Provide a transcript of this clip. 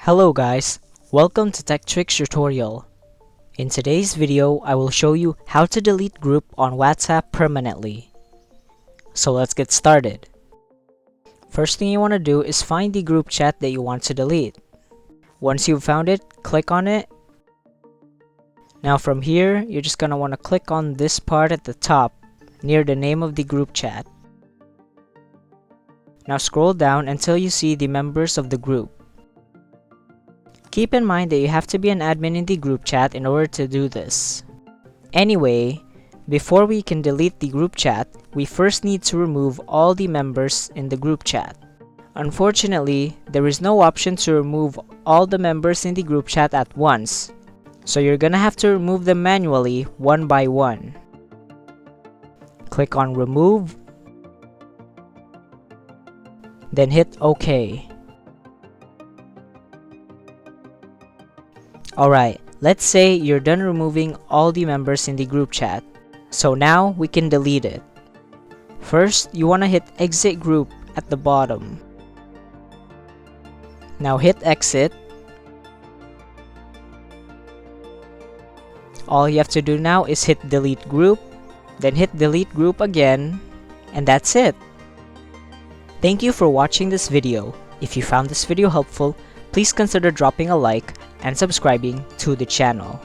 Hello guys, welcome to Tech Tricks tutorial. In today's video, I will show you how to delete group on WhatsApp permanently. So let's get started. First thing you want to do is find the group chat that you want to delete. Once you've found it, click on it. Now from here, you're just going to want to click on this part at the top near the name of the group chat. Now scroll down until you see the members of the group. Keep in mind that you have to be an admin in the group chat in order to do this. Anyway, before we can delete the group chat, we first need to remove all the members in the group chat. Unfortunately, there is no option to remove all the members in the group chat at once, so you're gonna have to remove them manually one by one. Click on Remove, then hit OK. Alright, let's say you're done removing all the members in the group chat. So now we can delete it. First, you want to hit Exit Group at the bottom. Now hit Exit. All you have to do now is hit Delete Group, then hit Delete Group again, and that's it. Thank you for watching this video. If you found this video helpful, please consider dropping a like and subscribing to the channel.